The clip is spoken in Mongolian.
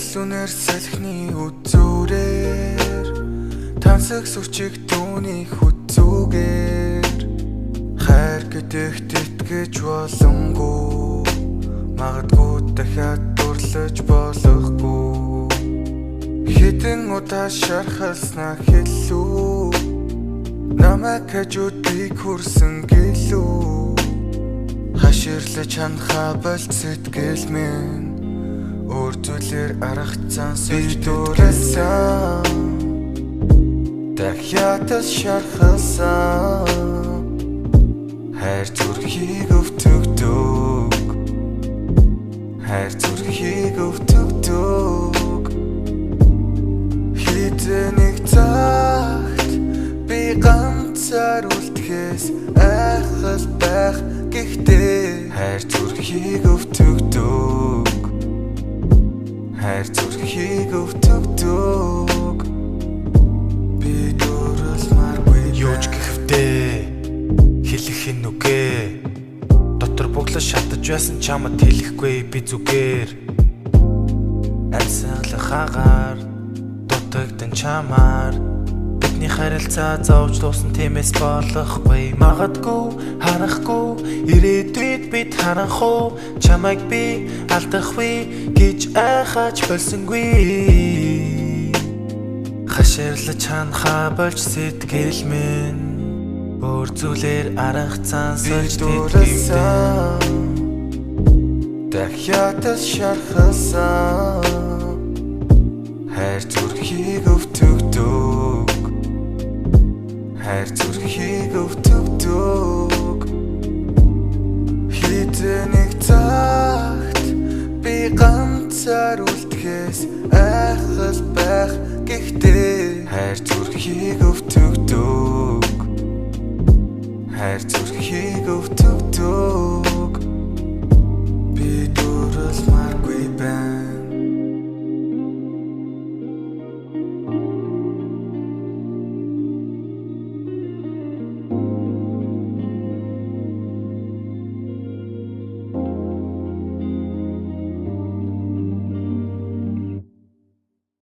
Сүнээр салхины үзүүрээр тансаг сүрчиг түүнийх үзүүгээр хайр гэдэгт итгэж боломгүй магадгүй дахиад дурлаж болохгүй хэдэн удаа шархалснаа хэллүү намайг хажууд би хүрсэн гэлүү хаширлаж ханахаа болт сэтгэл минь өөр зүйлээр аргацсан сүрдүүлсэн дахиад шархалсан хайр зүрхийг өвтгдөг хайр зүрхийг өвтгдөг хэдэн нэг цагт би ганцаар үлдэхээс айхал байх гэхдээ хайр зүрхийг өвтгдөг хайр зүрхийг өвтгдөг би дурлмааргүй юуч гэхвдээ хэлэх энэ үгээ дотор буглаж шатаж байсан чамд хэлэхгүй би зүгээр амьсгалах агаар дутагдсан чамаар бидний харилцаа зовж дуусна тиймээс болохгүй магадгүй харахгүй ирээдүйд бид харах уу чамайг би алдахгүй гэж айхаж болсонгүй хаширлаж ханахаа болж сэтгэл минь өөр зүйлээр аргацсан сольж дурлсан дахиад шархалсан хайр зүрхийг өвтгдөг хайр зүрхийг өвтгдөг хэдэн нэг цагт би ганцаар үлдэхээс айхал байх гэхдээ хайр зүрхийг